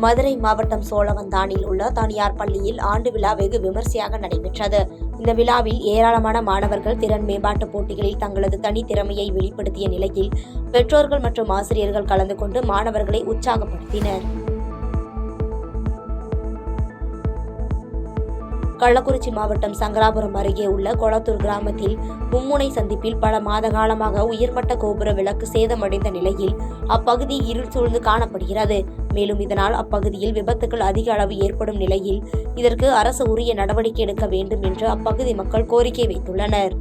மதுரை மாவட்டம் சோழவந்தானில் உள்ள தனியார் பள்ளியில் ஆண்டு விழா வெகு விமர்சையாக நடைபெற்றது. இந்த விழாவில் ஏராளமான மாணவர்கள் திறன் மேம்பாட்டு போட்டிகளில் தங்களது தனித்திறமையை வெளிப்படுத்திய நிலையில் பெற்றோர்கள் மற்றும் ஆசிரியர்கள் கலந்து கொண்டு மாணவர்களை உற்சாகப்படுத்தினர். கள்ளக்குறிச்சி மாவட்டம் சங்கராபுரம் அருகே உள்ள கொளத்தூர் கிராமத்தில் மும்முனை சந்திப்பில் பல மாத காலமாக உயர்மட்ட கோபுர விளக்கு சேதமடைந்த நிலையில் அப்பகுதி இருள் சூழ்ந்து காணப்படுகிறது. மேலும் இதனால் அப்பகுதியில் விபத்துகள் அதிக அளவு ஏற்படும் நிலையில் இதற்கு அரசு உரிய நடவடிக்கை எடுக்க வேண்டும் என்று அப்பகுதி மக்கள் கோரிக்கை வைத்துள்ளனர்.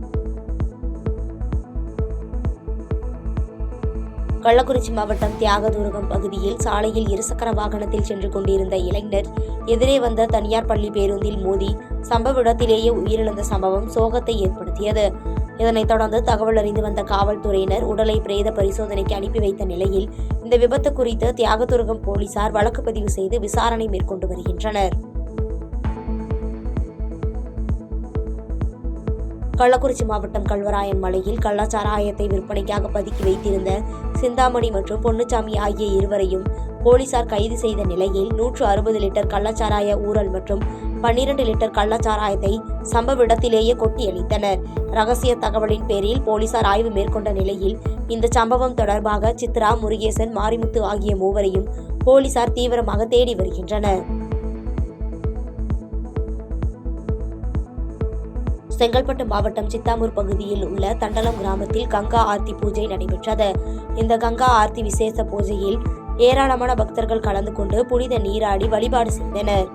கள்ளக்குறிச்சி மாவட்டம் தியாகதுருகம் பகுதியில் சாலையில் இருசக்கர வாகனத்தில் சென்று கொண்டிருந்த இளைஞர் எதிரே வந்த தனியார் பள்ளி பேருந்தில் மோதி சம்பவ இடத்திலேயே உயிரிழந்த சம்பவம் சோகத்தை ஏற்படுத்தியது. இதனைத் தொடர்ந்து தகவல் அறிந்து வந்த காவல்துறையினர் உடலை பிரேத பரிசோதனைக்கு அனுப்பி வைத்த நிலையில் இந்த விபத்து குறித்து தியாகதுருகம் போலீசார் வழக்கு பதிவு செய்து விசாரணை மேற்கொண்டு வருகின்றனர். கள்ளக்குறிச்சி மாவட்டம் கல்வராயன் மலையில் கள்ளச்சாராயத்தை விற்பனைக்காக பதுக்கி வைத்திருந்த சிந்தாமணி மற்றும் பொன்னுச்சாமி ஆகிய இருவரையும் போலீசார் கைது செய்த நிலையில் 160 லிட்டர் கள்ளச்சாராய ஊறல் மற்றும் 12 லிட்டர் கள்ளச்சாராயத்தை சம்பவ இடத்திலேயே கொட்டியளித்தனர். ரகசிய தகவலின் பேரில் போலீசார் ஆய்வு மேற்கொண்ட நிலையில் இந்த சம்பவம் தொடர்பாக சித்ரா, முருகேசன், மாரிமுத்து ஆகிய மூவரையும் போலீசார் தீவிரமாக தேடி வருகின்றனர். செங்கல்பட்டு மாவட்டம் சித்தாமூர் பகுதியில் உள்ள தண்டலம் கிராமத்தில் கங்கா ஆர்த்தி பூஜை நடைபெற்றது. இந்த கங்கா ஆர்த்தி விசேஷ பூஜையில் ஏராளமான பக்தர்கள் கலந்து கொண்டு புனித நீராடி வழிபாடு செய்தனர்.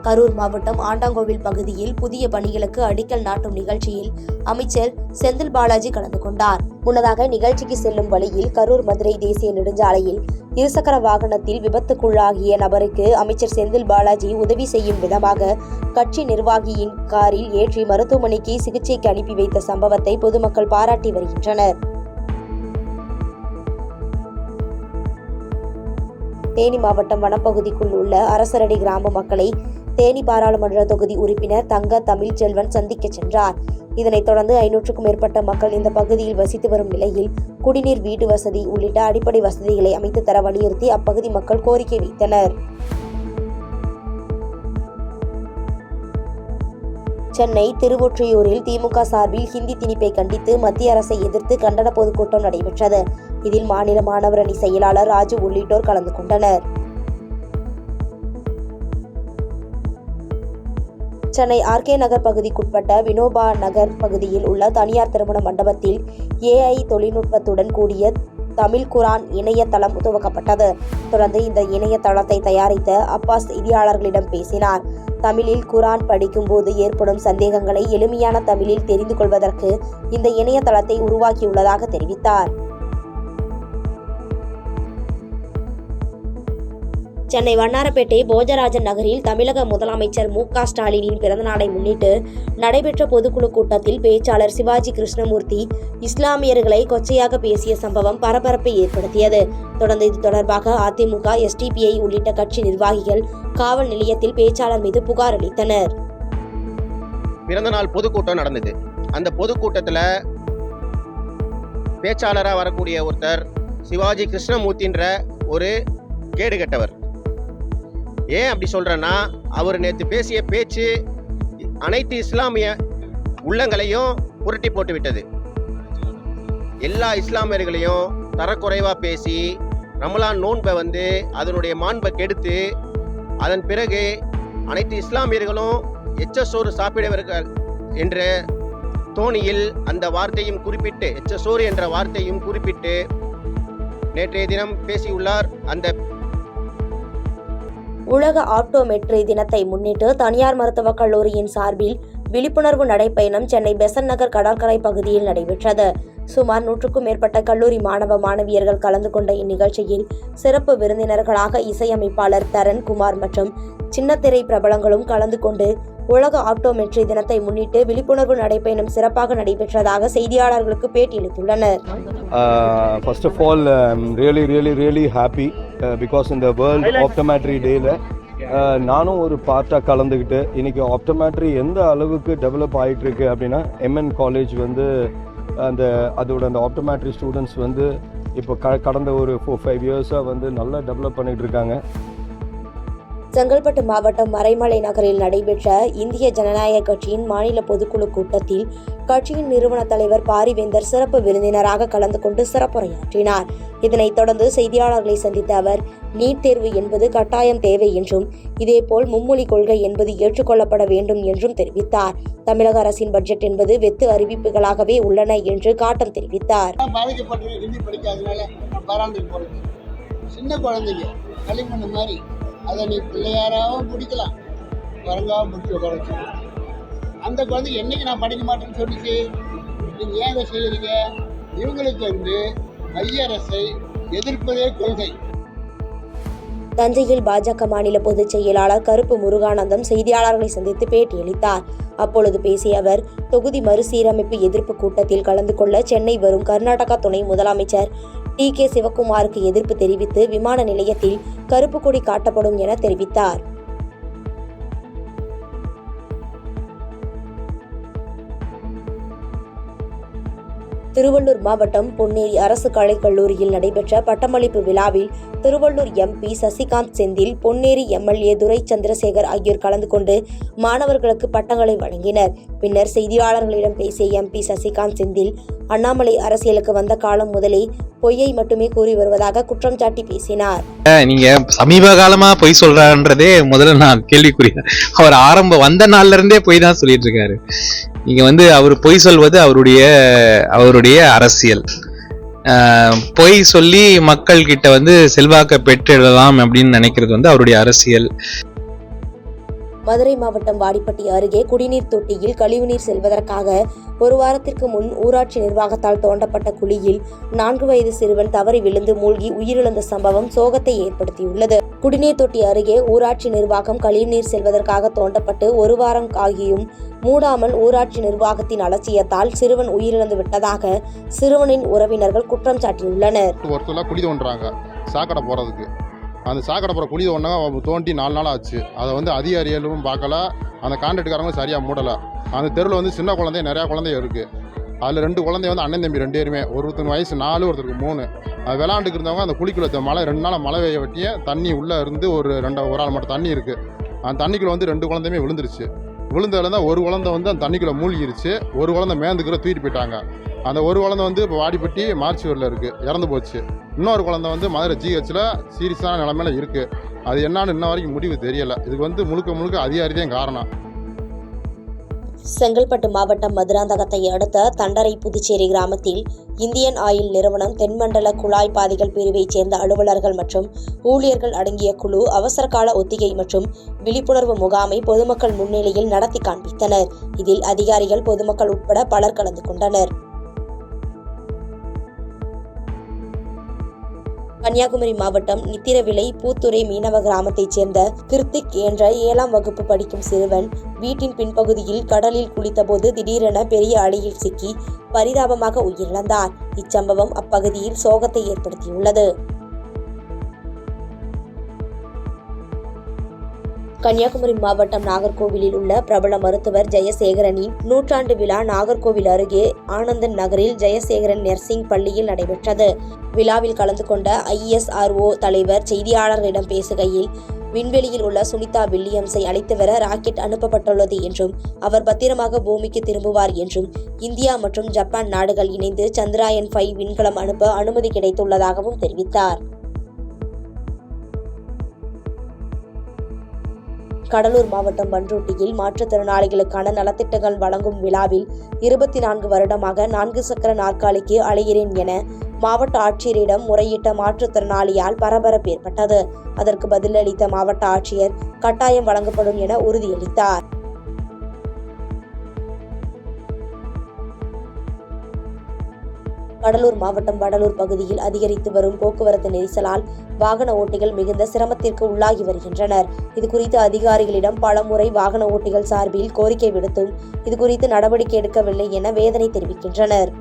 கரூர் மாவட்டம் ஆண்டாங்கோவில் பகுதியில் புதிய பணிகளுக்கு அடிக்கல் நாட்டும் நிகழ்ச்சியில் அமைச்சர் செந்தில் பாலாஜி கலந்து கொண்டார். முன்னதாக நிகழ்ச்சிக்கு செல்லும் வழியில் கரூர் மதுரை தேசிய நெடுஞ்சாலையில் இருசக்கர வாகனத்தில் விபத்துக்குள்ளாகிய நபருக்கு அமைச்சர் செந்தில் பாலாஜி உதவி செய்யும் விதமாக கட்சி நிர்வாகியின் காரில் ஏற்றி மருத்துவமனைக்கு சிகிச்சைக்கு அனுப்பி வைத்த சம்பவத்தை பொதுமக்கள் பாராட்டி வருகின்றனர். தேனி மாவட்டம் வனப்பகுதிக்குள் உள்ள அரசரடி கிராம மக்களை தேனி பாராளுமன்ற தொகுதி உறுப்பினர் தங்க தமிழ் செல்வன் சந்திக்க சென்றார். இதனைத் தொடர்ந்து 500க்கும் மேற்பட்ட மக்கள் இந்த பகுதியில் வசித்து வரும் நிலையில் குடிநீர், வீட்டு வசதி உள்ளிட்ட அடிப்படை வசதிகளை அமைத்து தர வலியுறுத்தி அப்பகுதி மக்கள் கோரிக்கை வைத்தனர். சென்னை திருவொற்றியூரில் திமுக சார்பில் ஹிந்தி திணிப்பை கண்டித்து மத்திய அரசை எதிர்த்து கண்டன பொதுக்கூட்டம் நடைபெற்றது. இதில் மாநில மாணவர் அணி செயலாளர் ராஜு உள்ளிட்டோர் கலந்து கொண்டனர். சென்னை ஆர்கே நகர் பகுதிக்குட்பட்ட வினோபா நகர் பகுதியில் உள்ள தனியார் திருமண மண்டபத்தில் AI தொழில்நுட்பத்துடன் கூடிய தமிழ் குரான் இணையதளம் துவக்கப்பட்டது. தொடர்ந்து இந்த இணையதளத்தை தயாரித்த அப்பாஸ் செய்தியாளர்களிடம் பேசினார். தமிழில் குரான் படிக்கும் போது ஏற்படும் சந்தேகங்களை எளிமையான தமிழில் தெரிந்து கொள்வதற்கு இந்த இணையதளத்தை உருவாக்கியுள்ளதாக தெரிவித்தார். சென்னை வண்ணாரப்பேட்டை போஜராஜன் நகரில் தமிழக முதலமைச்சர் மு.க. ஸ்டாலினின் பிறந்தநாளை முன்னிட்டு நடைபெற்ற பொதுக்குழு கூட்டத்தில் பேச்சாளர் சிவாஜி கிருஷ்ணமூர்த்தி இஸ்லாமியர்களை கொச்சையாக பேசிய சம்பவம் பரபரப்பை ஏற்படுத்தியது. தொடர்ந்து இது தொடர்பாக அதிமுக, SDPI உள்ளிட்ட கட்சி நிர்வாகிகள் காவல் நிலையத்தில் பேச்சாளர் மீது புகார் அளித்தனர். பிறந்தநாள் பொதுக்கூட்டம் நடந்தது. அந்த பொதுக்கூட்டத்தில் பேச்சாளராக வரக்கூடிய ஒருத்தர் சிவாஜி கிருஷ்ணமூர்த்தின்ற ஒரு கேடுகட்டவர். ஏன் அப்படி சொல்றேன்னா, அவர் நேற்று பேசிய பேச்சு அனைத்து இஸ்லாமிய உள்ளங்களையும் புரட்டி போட்டு விட்டது. எல்லா இஸ்லாமியர்களையும் தரக்குறைவா பேசி ரமலான் நோன்பை அதனுடைய மாண்பை கெடுத்து அதன் பிறகு அனைத்து இஸ்லாமியர்களும் எச்சசோறு சாப்பிடுவார்கள் என்ற தோணியில் அந்த வார்த்தையும் குறிப்பிட்டு, எச்சசோறு என்ற வார்த்தையும் குறிப்பிட்டு நேற்றைய தினம் பேசியுள்ளார். அந்த உலக ஆப்டோமெட்ரி தினத்தை முன்னிட்டு தனியார் மருத்துவக் கல்லூரியின் சார்பில் விழிப்புணர்வு நடைப்பயணம் சென்னை பெசன்ட் நகர் கடற்கரை பகுதியில் நடைபெற்றது. சுமார் 100க்கும் மேற்பட்ட கல்லூரி மாணவ மாணவியர்கள் கலந்து கொண்ட இந்நிகழ்ச்சியில் சிறப்பு விருந்தினர்களாக இசையமைப்பாளர் தரன் குமார் மற்றும் சின்னத்திரை பிரபலங்களும் கலந்து கொண்டு உலக ஆப்டோமெட்ரி தினத்தை முன்னிட்டு விழிப்புணர்வு நடைப்பயணம் சிறப்பாக நடைபெற்றதாக செய்தியாளர்களுக்கு பேட்டியளித்துள்ளனர். First of all, I'm really happy because in the World Optometry Day-ல நானும் ஒரு பார்ட்டாக கலந்துக்கிட்டு இன்றைக்கி ஆப்டோமெட்ரி எந்த அளவுக்கு டெவலப் ஆகிட்டுருக்கு அப்படின்னா MN காலேஜ் அதோட அந்த ஆப்டோமெட்ரி ஸ்டூடெண்ட்ஸ் இப்போ கடந்த ஒரு 4-5 இயர்ஸாக வந்து நல்லா டெவலப் பண்ணிகிட்டு இருக்காங்க. செங்கல்பட்டு மாவட்டம் மறைமலை நகரில் நடைபெற்ற இந்திய ஜனநாயக கட்சியின் மாநில பொதுக்குழு கூட்டத்தில் கட்சியின் நிறுவன தலைவர் பாரிவேந்தர் சிறப்பு விருந்தினராக கலந்து கொண்டு சிறப்புரையாற்றினார். இதனைத் தொடர்ந்து செய்தியாளர்களை சந்தித்த அவர், நீட் தேர்வு என்பது கட்டாயம் தேவை என்றும், இதேபோல் மும்மொழி கொள்கை என்பது ஏற்றுக்கொள்ளப்பட வேண்டும் என்றும் தெரிவித்தார். தமிழக அரசின் பட்ஜெட் என்பது வெத்து அறிவிப்புகளாகவே உள்ளன என்று காட்டம் தெரிவித்தார். சின்ன குழந்தைங்க களிமண் மாதிரி அதை நீ பிள்ளையாராவும் பிடிக்கலாம், குரங்காவும் பிடிச்சி உட்கார. அந்த குழந்தை என்னைக்கு நான் படிக்க மாட்டேன்னு சொல்லிச்சு. நீங்க ஏன் இதை செய்யறீங்க? இவங்களுக்கு வந்து மைய அரசை எதிர்ப்பதே கொள்கை. தஞ்சையில் பாஜக மாநில பொதுச் செயலாளர் கருப்பு முருகானந்தம் செய்தியாளர்களை சந்தித்து பேட்டியளித்தார். அப்பொழுது பேசிய அவர், தொகுதி மறுசீரமைப்பு எதிர்ப்பு கூட்டத்தில் கலந்து கொள்ள சென்னை வரும் கர்நாடகா துணை முதலமைச்சர் டி.கே. சிவக்குமாருக்கு எதிர்ப்பு தெரிவித்து விமான நிலையத்தில் கருப்பு கொடி காட்டப்படும் என தெரிவித்தார். திருவள்ளூர் மாவட்டம் பொன்னேரி அரசு கலைக் கல்லூரியில் நடைபெற்ற பட்டமளிப்பு விழாவில் திருவள்ளூர் எம்பி சசிகாந்த் செந்தில், பொன்னேரி எம்எல்ஏ துரை சந்திரசேகர் ஆகியோர் கலந்து கொண்டு மாணவர்களுக்கு பட்டங்களை வழங்கினர். பின்னர் செய்தியாளர்களிடம் பேசிய எம்பி சசிகாந்த் செந்தில், அண்ணாமலை அரசியலுக்கு வந்த காலம் முதலே பொய்யை மட்டுமே கூறி வருவதாக குற்றம் சாட்டி பேசினார். நீங்க சமீப காலமா பொய் சொல்றாருன்றதே முதல்ல நான் கேள்விக்குரிய. அவர் ஆரம்ப வந்த நாள்ல இருந்தே பொய் தான் சொல்லிட்டு இருக்காரு. நீங்க அவர் பொய் சொல்வது அவருடைய அரசியல். பொய் சொல்லி மக்கள் கிட்ட செல்வாக்க பெற்றிடலாம் அப்படின்னு நினைக்கிறது அவருடைய அரசியல். மதுரை மாவட்டம் வாடிப்பட்டி அருகே குடிநீர் தொட்டியில் கழிவுநீர் செல்வதற்காக ஒரு வாரத்திற்கு முன் ஊராட்சி நிர்வாகத்தால் தோண்டப்பட்ட குழியில் 4 வயது சிறுவன் தவறி விழுந்து மூழ்கி உயிரிழந்த சம்பவம் சோகத்தை ஏற்படுத்தியுள்ளது. குடிநீர் தொட்டி அருகே ஊராட்சி நிர்வாகம் கழிவுநீர் செல்வதற்காக தோண்டப்பட்டு ஒரு வாரம் ஆகியும் மூடாமல் ஊராட்சி நிர்வாகத்தின் அலட்சியத்தால் சிறுவன் உயிரிழந்து விட்டதாக சிறுவனின் உறவினர்கள் குற்றம் சாட்டியுள்ளனர். சாக்கடை போறதுக்கு அந்த சாக்கடை போகிற குழி தோண்டி 4 நாள் ஆச்சு. அதை அதிகாரிகளும் பார்க்கல, அந்த கான்ட்ராக்டுக்காரங்களும் சரியாக மூடலை. அந்த தெருவில் சின்ன குழந்தை நிறையா குழந்தைய இருக்குது. அதில் 2 குழந்தை அண்ணன் தம்பி 2 பேருமே, ஒருத்தருக்கு வயசு 4, ஒருத்தருக்கு 3. அது விளாண்டுக்கு இருந்தவங்க அந்த குழிக்குள்ள மழை 2 நாள் மழை பெய்ய வெட்டிய தண்ணி உள்ளே இருந்து ஒரு ஆள் மட்டும் தண்ணி இருக்குது. அந்த தண்ணிக்குள்ளே 2 குழந்தையுமே விழுந்துருச்சு. விழுந்ததுல தான் ஒரு குழந்தை அந்த தண்ணிக்குள்ளே மூழ்கிருச்சு. ஒரு குழந்தை மேந்துக்கிற தூக்கிட்டு போயிட்டாங்க. அந்த ஒரு குழந்தை இப்போ வாடிப்பட்டி மார்ச்சுவரில் இருக்குது, இறந்து போச்சு. இன்னொரு குழந்தை மதுரை ஜிஹெச்சில் சீரியஸான நிலைமையில இருக்குது. அது என்னன்னு இன்ன வரைக்கும் முடிவு தெரியலை. இதுக்கு முழுக்க அதிகாரி தான் காரணம். செங்கல்பட்டு மாவட்டம் மதுராந்தகத்தை அடுத்த தண்டரை புதுச்சேரி கிராமத்தில் இந்தியன் ஆயில் நிறுவனம் தென்மண்டல குழாய் பாதைகள் பிரிவைச் சேர்ந்த அலுவலர்கள் மற்றும் ஊழியர்கள் அடங்கிய குழு அவசரகால ஒத்திகை மற்றும் விழிப்புணர்வு முகாமை பொதுமக்கள் முன்னிலையில் நடத்தி காண்பித்தனர். இதில் அதிகாரிகள், பொதுமக்கள் உட்பட பலர் கலந்து கொண்டனர். கன்னியாகுமரி மாவட்டம் நித்திரவிளை பூத்துறை மீனவ கிராமத்தைச் சேர்ந்த கிருத்திக் என்ற 7ஆம் வகுப்பு படிக்கும் சிறுவன் வீட்டின் பின்பகுதியில் கடலில் குளித்தபோது திடீரென பெரிய அலையில் சிக்கி பரிதாபமாக உயிரிழந்தார். இச்சம்பவம் அப்பகுதியில் சோகத்தை ஏற்படுத்தியுள்ளது. கன்னியாகுமரி மாவட்டம் நாகர்கோவிலில் உள்ள பிரபல மருத்துவர் ஜெயசேகரனின் 100ஆண்டு விழா நாகர்கோவில் அருகே ஆனந்தன் நகரில் ஜெயசேகரன் நர்சிங் பள்ளியில் நடைபெற்றது. விழாவில் கலந்து கொண்ட ISRO தலைவர் செய்தியாளர்களிடம் பேசுகையில், விண்வெளியில் உள்ள சுனிதா வில்லியம்ஸை அழைத்து வர ராக்கெட் அனுப்பப்பட்டுள்ளது என்றும், அவர் பத்திரமாக பூமிக்கு திரும்புவார் என்றும், இந்தியா மற்றும் ஜப்பான் நாடுகள் இணைந்து சந்திராயன் 5 விண்கலம் அனுப்ப அனுமதி கிடைத்துள்ளதாகவும் தெரிவித்தார். கடலூர் மாவட்டம் பண்ருட்டியில் மாற்றுத்திறனாளிகளுக்கான நலத்திட்டங்கள் வழங்கும் விழாவில் 24 வருடமாக 4 சக்கர நாற்காலிக்கு அலைகிறேன் என மாவட்ட ஆட்சியரிடம் முறையிட்ட மாற்றுத்திறனாளியால் பரபரப்பு ஏற்பட்டது. அதற்கு பதிலளித்த மாவட்ட ஆட்சியர், கட்டாயம் வழங்கப்படும் என உறுதியளித்தார். கடலூர் மாவட்டம் வடலூர் பகுதியில் அதிகரித்து வரும் போக்குவரத்து நெரிசலால் வாகன ஓட்டிகள் மிகுந்த சிரமத்திற்கு உள்ளாகி வருகின்றனர். இதுகுறித்து அதிகாரிகளிடம் பலமுறை வாகன ஓட்டிகள் சார்பில் கோரிக்கை விடுத்தும் இதுகுறித்து நடவடிக்கை எடுக்கவில்லை என வேதனை தெரிவிக்கின்றனர்.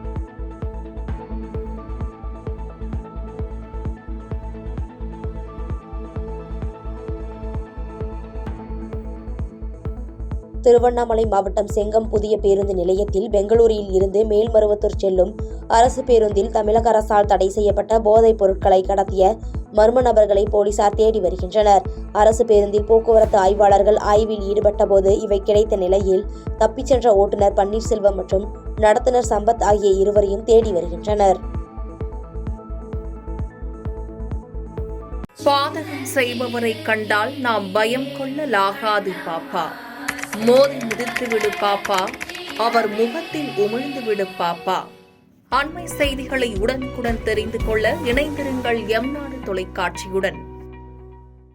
திருவண்ணாமலை மாவட்டம் செங்கம் புதிய பேருந்து நிலையத்தில் பெங்களூரில் இருந்து மேல்மருவத்தூர் செல்லும் அரசு பேருந்தில் தமிழக அரசால் தடை செய்யப்பட்ட போதைப் பொருட்களை கடத்திய மர்ம நபர்களை போலீசார் தேடி வருகின்றனர். அரசு பேருந்தில் போக்குவரத்து ஆய்வாளர்கள் ஆய்வில் ஈடுபட்ட போது இவை கிடைத்த நிலையில் தப்பிச் சென்ற ஓட்டுநர் பன்னீர்செல்வம் மற்றும் நடத்துனர் சம்பத் ஆகிய இருவரையும் தேடி வருகின்றனர். பாதகம் செய்பவரை கண்டால் நாம் பயம் கொள்ளலாகாது பாப்பா. மோதி மிதித்து விடு பாப்பா, அவர் முகத்தில் உமிழ்ந்து விடு பாப்பா. அண்மை செய்திகளை உடனுக்குடன் தெரிந்து கொள்ள இணைந்திருங்கள் எம் நாடு தொலைக்காட்சியுடன்.